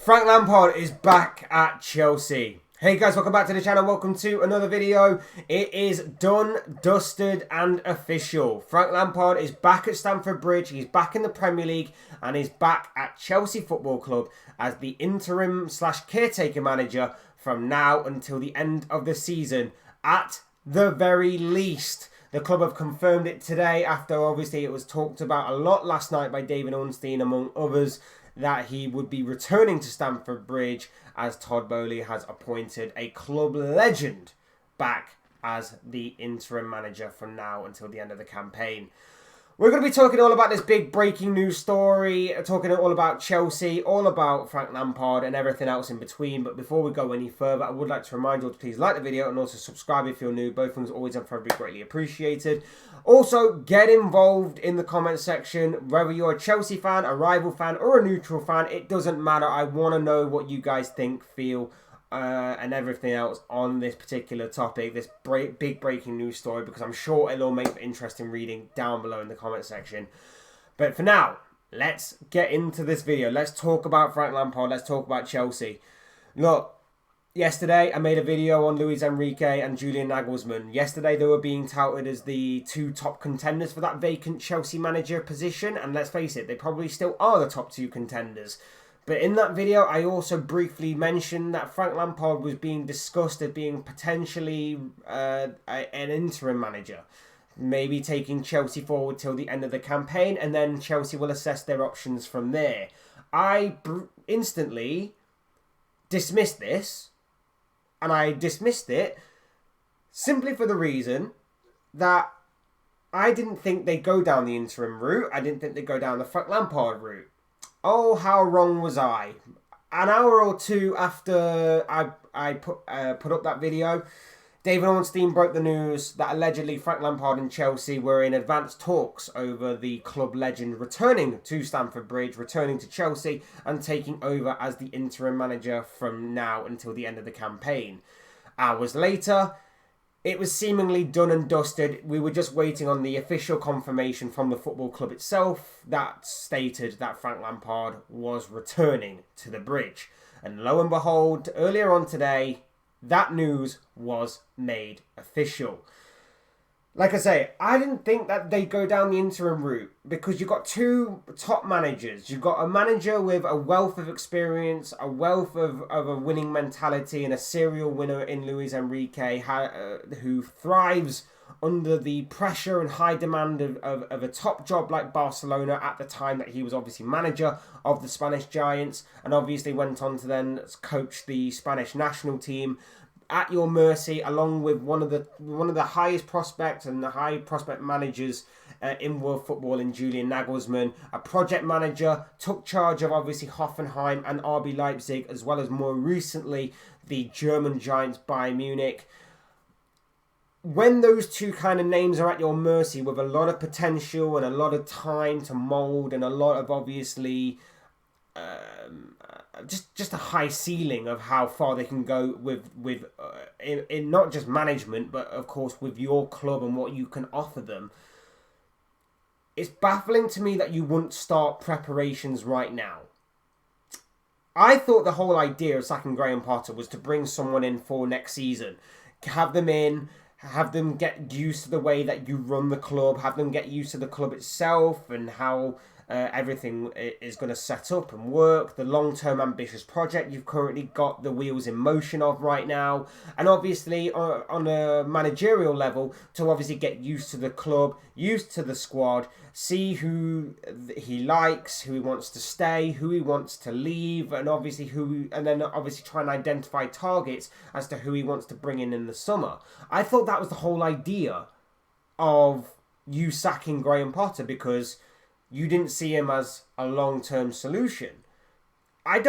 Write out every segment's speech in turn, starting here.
Frank Lampard is back at Chelsea. Hey guys, welcome back to the channel. Welcome to another video. It is done, dusted and official. Frank Lampard is back at Stamford Bridge. He's back in the Premier League and he's back at Chelsea Football Club as the interim / caretaker manager from now until the end of the season at the very least. The club have confirmed it today after obviously it was talked about a lot last night by David Ornstein among others, that he would be returning to Stamford Bridge as Todd Boehly has appointed a club legend back as the interim manager from now until the end of the campaign. We're going to be talking all about this big breaking news story, talking all about Chelsea, all about Frank Lampard and everything else in between. But before we go any further, I would like to remind you all to please like the video and also subscribe if you're new. Both things always and forever be greatly appreciated. Also, get involved in the comment section, whether you're a Chelsea fan, a rival fan or a neutral fan. It doesn't matter. I want to know what you guys think, feel, and everything else on this particular topic, this big breaking news story, because I'm sure it'll all make for interesting reading down below in the comment section. But for now, let's get into this video. Let's talk about Frank Lampard. Let's talk about Chelsea. Look, yesterday I made a video on Luis Enrique and Julian Nagelsmann. Yesterday they were being touted as the two top contenders for that vacant Chelsea manager position, and let's face it, they probably still are the top two contenders. But in that video, I also briefly mentioned that Frank Lampard was being discussed as being potentially an interim manager. Maybe taking Chelsea forward till the end of the campaign, and then Chelsea will assess their options from there. I instantly dismissed this, and I dismissed it simply for the reason that I didn't think they'd go down the interim route. I didn't think they'd go down the Frank Lampard route. Oh, how wrong was I? An hour or two after I put up that video, David Ornstein broke the news that allegedly Frank Lampard and Chelsea were in advanced talks over the club legend returning to Stamford Bridge, returning to Chelsea and taking over as the interim manager from now until the end of the campaign. Hours later, it was seemingly done and dusted. We were just waiting on the official confirmation from the football club itself that stated that Frank Lampard was returning to the Bridge. And lo and behold, earlier on today, that news was made official. Like I say, I didn't think that they'd go down the interim route because you've got two top managers. You've got a manager with a wealth of experience, a wealth of a winning mentality and a serial winner in Luis Enrique, who thrives under the pressure and high demand of a top job like Barcelona at the time that he was obviously manager of the Spanish Giants, and obviously went on to then coach the Spanish national team. At your mercy, along with one of the highest prospects and the high prospect managers in world football in Julian Nagelsmann, a project manager, took charge of obviously Hoffenheim and RB Leipzig, as well as more recently the German giants Bayern Munich. When those two kind of names are at your mercy with a lot of potential and a lot of time to mould and a lot of obviously just a high ceiling of how far they can go in not just management, but of course with your club and what you can offer them. It's baffling to me that you wouldn't start preparations right now. I thought the whole idea of sacking Graham Potter was to bring someone in for next season, have them in, have them get used to the way that you run the club, have them get used to the club itself and how everything is going to set up and work, the long-term ambitious project you've currently got the wheels in motion of right now, and obviously on a managerial level to obviously get used to the club, used to the squad, see who he likes, who he wants to stay, who he wants to leave, and then obviously try and identify targets as to who he wants to bring in the summer. I thought that was the whole idea of you sacking Graham Potter, because you didn't see him as a long-term solution. I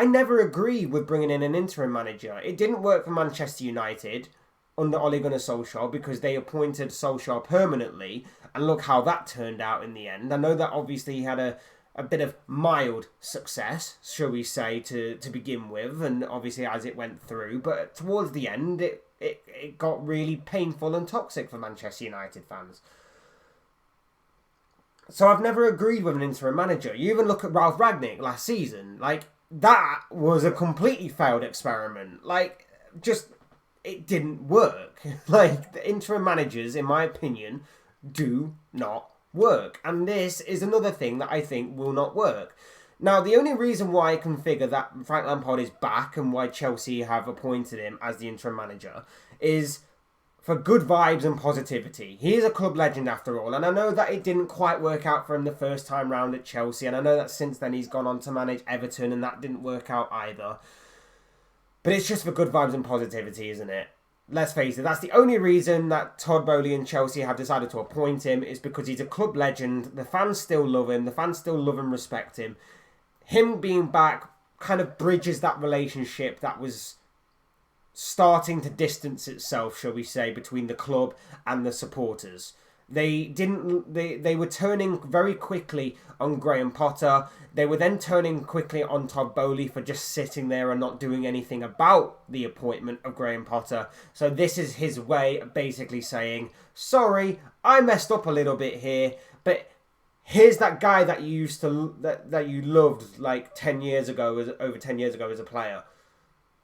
never agree with bringing in an interim manager. It didn't work for Manchester United under Ole Gunnar Solskjaer because they appointed Solskjaer permanently, and look how that turned out in the end. I know that obviously he had a bit of mild success, shall we say, to begin with, and obviously as it went through, but towards the end it got really painful and toxic for Manchester United fans. So I've never agreed with an interim manager. You even look at Ralf Rangnick last season. Like, that was a completely failed experiment. Like, just, it didn't work. Like, the interim managers, in my opinion, do not work. And this is another thing that I think will not work. Now, the only reason why I can figure that Frank Lampard is back and why Chelsea have appointed him as the interim manager is for good vibes and positivity. He is a club legend after all, and I know that it didn't quite work out for him the first time round at Chelsea, and I know that since then he's gone on to manage Everton and that didn't work out either. But it's just for good vibes and positivity, isn't it? Let's face it, that's the only reason that Todd Boehly and Chelsea have decided to appoint him, is because he's a club legend. The fans still love him. The fans still love and respect him. Him being back kind of bridges that relationship that was starting to distance itself, shall we say, between the club and the supporters. They were turning very quickly on Graham Potter. They were then turning quickly on Todd Boehly for just sitting there and not doing anything about the appointment of Graham Potter. So this is his way of basically saying, sorry, I messed up a little bit here, but here's that guy that you used to that you loved like 10 years ago, over 10 years ago as a player.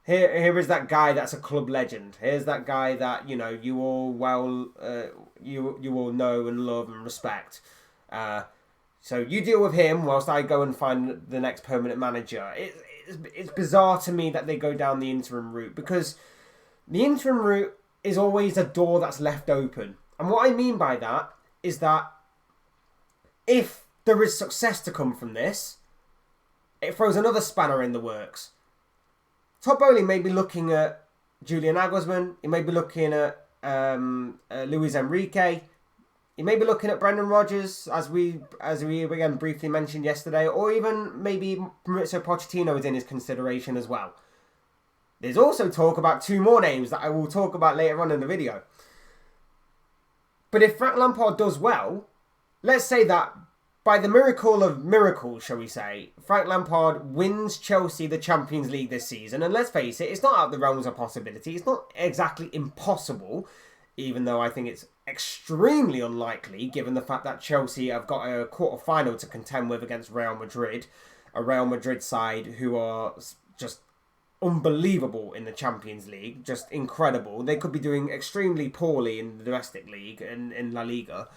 Here is that guy that's a club legend. Here's that guy that, you know, you all you all know and love and respect. So you deal with him whilst I go and find the next permanent manager. It's bizarre to me that they go down the interim route, because the interim route is always a door that's left open. And what I mean by that is that if there is success to come from this, it throws another spanner in the works. Todd Boehly may be looking at Julian Nagelsmann. He may be looking at Luis Enrique. He may be looking at Brendan Rodgers, as we again briefly mentioned yesterday, or even maybe Maurizio Pochettino is in his consideration as well. There's also talk about two more names that I will talk about later on in the video. But if Frank Lampard does well, let's say that by the miracle of miracles, shall we say, Frank Lampard wins Chelsea the Champions League this season. And let's face it, it's not out of the realms of possibility. It's not exactly impossible, even though I think it's extremely unlikely, given the fact that Chelsea have got a quarter-final to contend with against Real Madrid. A Real Madrid side who are just unbelievable in the Champions League. Just incredible. They could be doing extremely poorly in the domestic league and in La Liga.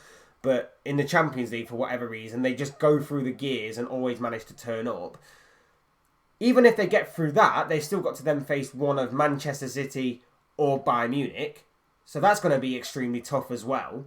But in the Champions League, for whatever reason, they just go through the gears and always manage to turn up. Even if they get through that, they've still got to then face one of Manchester City or Bayern Munich. So that's going to be extremely tough as well.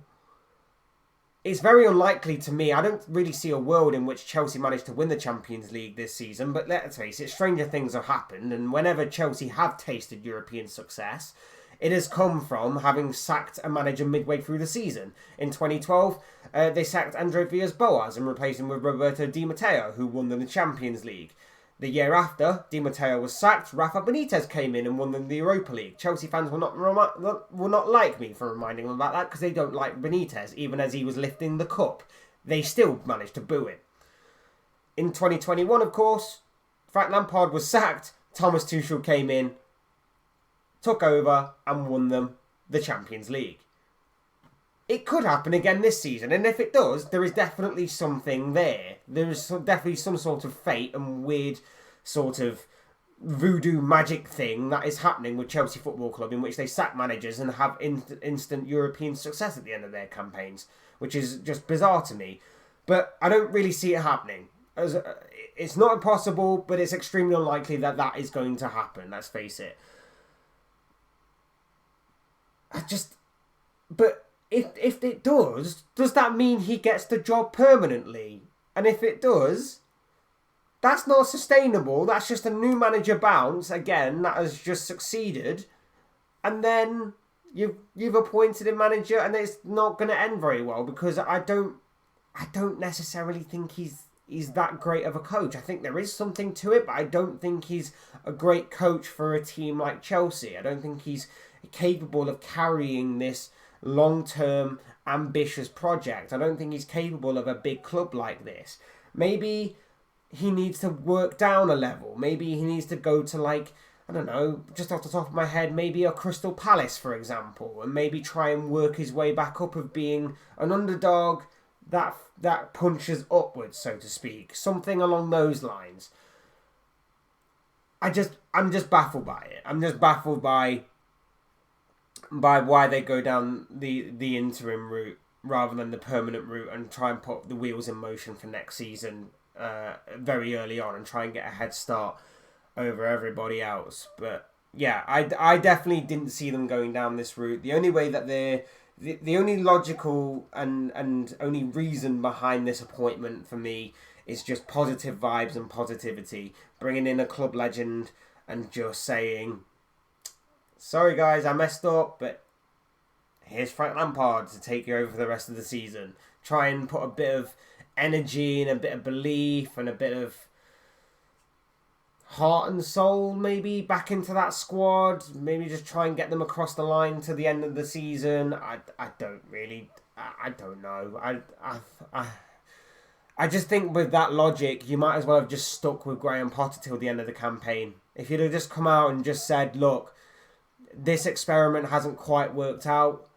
It's very unlikely to me. I don't really see a world in which Chelsea managed to win the Champions League this season. But let's face it, stranger things have happened. And whenever Chelsea have tasted European success, it has come from having sacked a manager midway through the season. In 2012, they sacked Andre Villas-Boas and replaced him with Roberto Di Matteo, who won them the Champions League. The year after, Di Matteo was sacked, Rafa Benitez came in and won them the Europa League. Chelsea fans will not like me for reminding them about that, because they don't like Benitez, even as he was lifting the cup. They still managed to boo him. In 2021, of course, Frank Lampard was sacked, Thomas Tuchel came in, took over and won them the Champions League. It could happen again this season, and if it does, there is definitely something there. There is definitely some sort of fate and weird sort of voodoo magic thing that is happening with Chelsea Football Club, in which they sack managers and have instant European success at the end of their campaigns, which is just bizarre to me. But I don't really see it happening. It's not impossible, but it's extremely unlikely that that is going to happen, let's face it. But if it does that mean he gets the job permanently? And if it does, that's not sustainable. That's just a new manager bounce, again, that has just succeeded. And then you've appointed a manager, and it's not going to end very well, because I don't necessarily think he's that great of a coach. I think there is something to it, but I don't think he's a great coach for a team like Chelsea. I don't think he's capable of carrying this long-term ambitious project. I don't think he's capable of a big club like this. Maybe he needs to work down a level. Maybe he needs to go to, like, I don't know, just off the top of my head, maybe a Crystal Palace, for example, and maybe try and work his way back up of being an underdog that punches upwards, so to speak. Something along those lines. I'm just baffled by it. I'm just baffled by why they go down the interim route rather than the permanent route and try and put the wheels in motion for next season very early on and try and get a head start over everybody else. But yeah, I definitely didn't see them going down this route. The only way that the only logical and only reason behind this appointment for me is just positive vibes and positivity. Bringing in a club legend and just saying, sorry guys, I messed up, but here's Frank Lampard to take you over for the rest of the season. Try and put a bit of energy and a bit of belief and a bit of heart and soul maybe back into that squad. Maybe just try and get them across the line to the end of the season. I don't know. I just think with that logic, you might as well have just stuck with Graham Potter till the end of the campaign. If you'd have just come out and just said, look, this experiment hasn't quite worked out,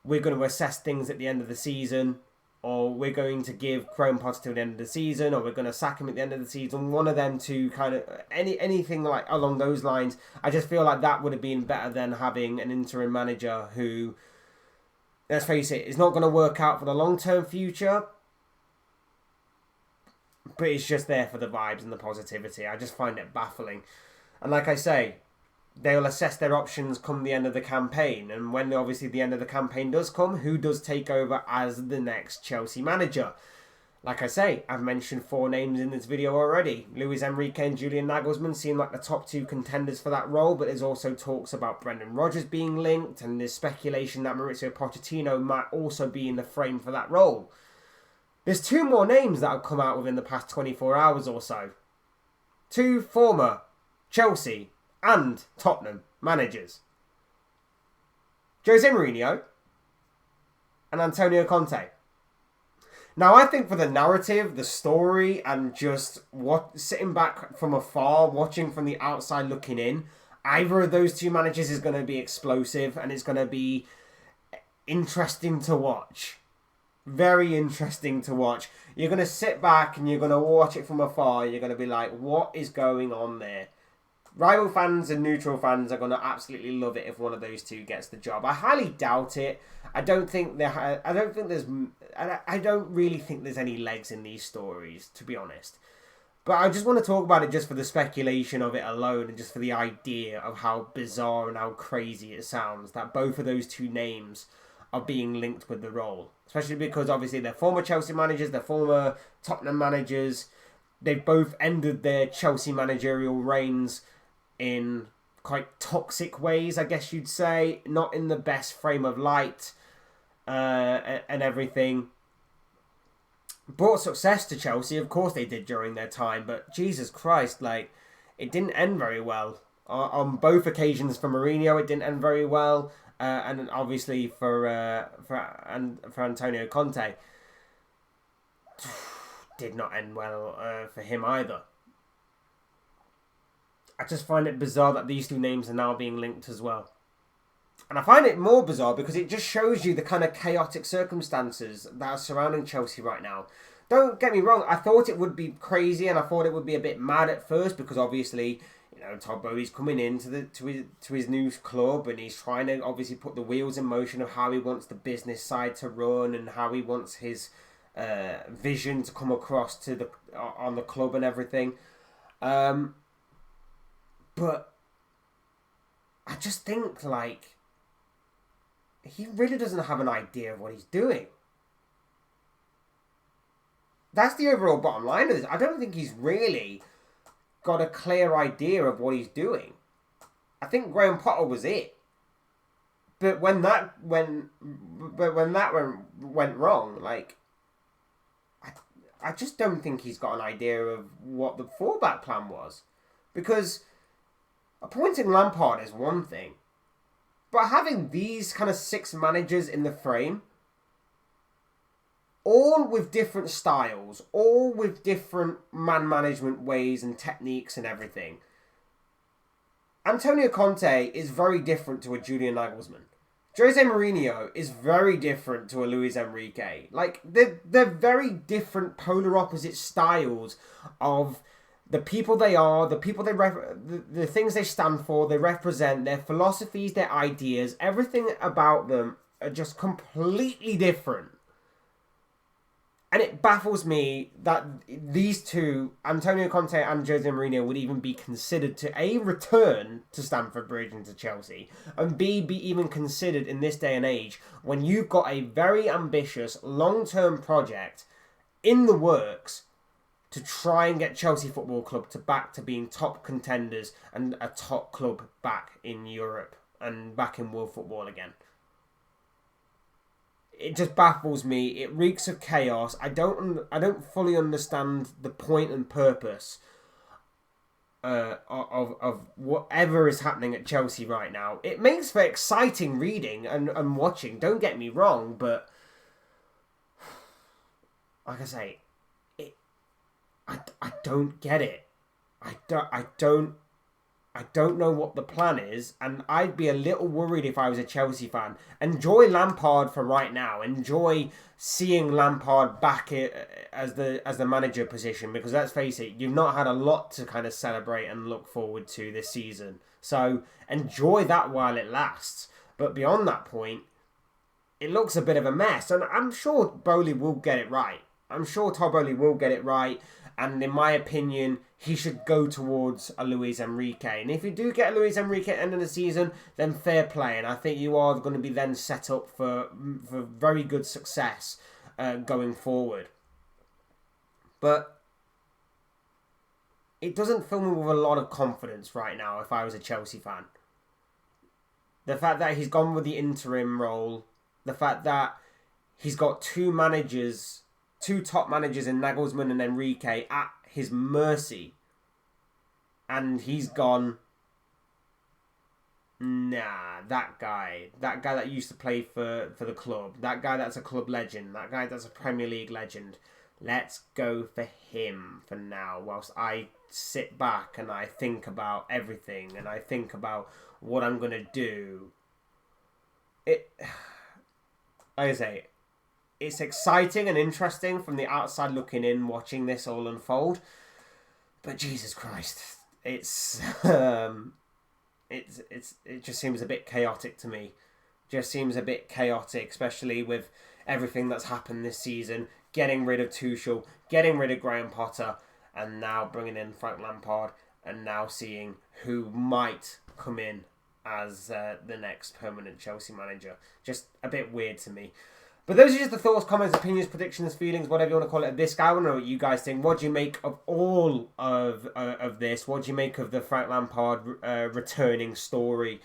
we're going to assess things at the end of the season, or we're going to give Graham Potter till the end of the season, or we're going to sack him at the end of the season, one of them to kind of, anything like along those lines. I just feel like that would have been better than having an interim manager who, let's face it, is not going to work out for the long-term future, but it's just there for the vibes and the positivity. I just find it baffling. And like I say, they'll assess their options come the end of the campaign. And when obviously the end of the campaign does come, who does take over as the next Chelsea manager? Like I say, I've mentioned 4 names in this video already. Luis Enrique and Julian Nagelsmann seem like the top 2 contenders for that role, but there's also talks about Brendan Rodgers being linked, and there's speculation that Mauricio Pochettino might also be in the frame for that role. There's 2 more names that have come out within the past 24 hours or so. 2 former Chelsea and Tottenham managers. Jose Mourinho and Antonio Conte. Now, I think for the narrative, the story, and just sitting back from afar, watching from the outside looking in, either of those 2 managers is going to be explosive and it's going to be interesting to watch. Very interesting to watch. You're going to sit back and you're going to watch it from afar. You're going to be like, what is going on there? Rival fans and neutral fans are going to absolutely love it if one of those 2 gets the job. I highly doubt it. I don't really think there's any legs in these stories, to be honest. But I just want to talk about it just for the speculation of it alone and just for the idea of how bizarre and how crazy it sounds that both of those 2 names are being linked with the role. Especially because obviously they're former Chelsea managers, they're former Tottenham managers. They've both ended their Chelsea managerial reigns in quite toxic ways, I guess you'd say. Not in the best frame of light and everything. Brought success to Chelsea, of course they did during their time, but Jesus Christ, like, it didn't end very well. On both occasions for Mourinho, it didn't end very well. And obviously for Antonio Conte, did not end well for him either. I just find it bizarre that these 2 names are now being linked as well. And I find it more bizarre because it just shows you the kind of chaotic circumstances that are surrounding Chelsea right now. Don't get me wrong, I thought it would be crazy and I thought it would be a bit mad at first because obviously, you know, Todd Bowley's coming into to his new club and he's trying to obviously put the wheels in motion of how he wants the business side to run and how he wants his vision to come across to on the club and everything. But I just think, like, he really doesn't have an idea of what he's doing. That's the overall bottom line of this. I don't think he's really got a clear idea of what he's doing. I think Graham Potter was it. But when that went wrong, like, I just don't think he's got an idea of what the fallback plan was. Because appointing Lampard is one thing, but having these kind of 6 managers in the frame, all with different styles, all with different man management ways and techniques and everything. Antonio Conte is very different to a Julian Nagelsmann. Jose Mourinho is very different to a Luis Enrique. Like, they're very different, polar opposite styles of the people they are, the people the things they stand for, they represent, their philosophies, their ideas, everything about them are just completely different. And it baffles me that these two, Antonio Conte and Jose Mourinho, would even be considered to A, return to Stamford Bridge and to Chelsea, and B, be even considered in this day and age when you've got a very ambitious long-term project in the works to try and get Chelsea Football Club back to being top contenders and a top club back in Europe and back in world football again. It just baffles me. It reeks of chaos. I don't fully understand the point and purpose of whatever is happening at Chelsea right now. It makes for exciting reading and watching. Don't get me wrong, but like I say, I don't get it. I don't know what the plan is, and I'd be a little worried if I was a Chelsea fan. Enjoy Lampard for right now. Enjoy seeing Lampard back as the manager position, because let's face it, you've not had a lot to kind of celebrate and look forward to this season. So enjoy that while it lasts. But beyond that point, it looks a bit of a mess, and I'm sure Bowley will get it right. I'm sure Todd Bowley will get it right. And in my opinion, he should go towards a Luis Enrique. And if you do get a Luis Enrique at the end of the season, then fair play. And I think you are going to be then set up for very good success going forward. But it doesn't fill me with a lot of confidence right now if I was a Chelsea fan. The fact that he's gone with the interim role, the fact that he's got two top managers in Nagelsmann and Enrique at his mercy, and he's gone, nah, that guy that used to play for the club, that guy that's a club legend, that guy that's a Premier League legend, let's go for him for now, whilst I sit back and I think about everything and I think about what I'm going to do. Like I say, it's exciting and interesting from the outside looking in, watching this all unfold. But Jesus Christ, it just seems a bit chaotic to me. Just seems a bit chaotic, especially with everything that's happened this season. Getting rid of Tuchel, getting rid of Graham Potter, and now bringing in Frank Lampard, and now seeing who might come in as the next permanent Chelsea manager. Just a bit weird to me. But those are just the thoughts, comments, opinions, predictions, feelings, whatever you want to call it at this guy. I want to know what you guys think. What do you make of all of this? What do you make of the Frank Lampard returning story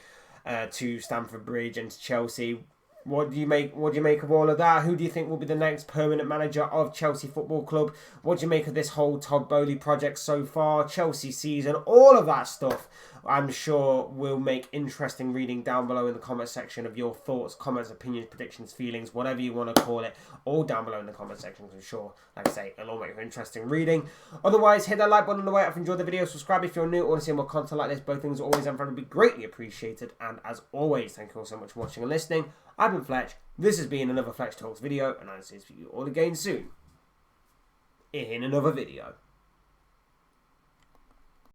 to Stamford Bridge and to Chelsea? What do you make of all of that? Who do you think will be the next permanent manager of Chelsea Football Club? What do you make of this whole Todd Bowley project so far? Chelsea season, all of that stuff, I'm sure will make interesting reading down below in the comment section of your thoughts, comments, opinions, predictions, feelings, whatever you want to call it, all down below in the comment section. I'm sure, like I say, it'll all make for interesting reading. Otherwise, hit that like button on the way up if you enjoyed the video. Subscribe if you're new or want to see more content like this. Both things are always and forever be greatly appreciated. And as always, thank you all so much for watching and listening. I've been Fletch. This has been another Fletch Talks video, and I'll see you all again soon in another video.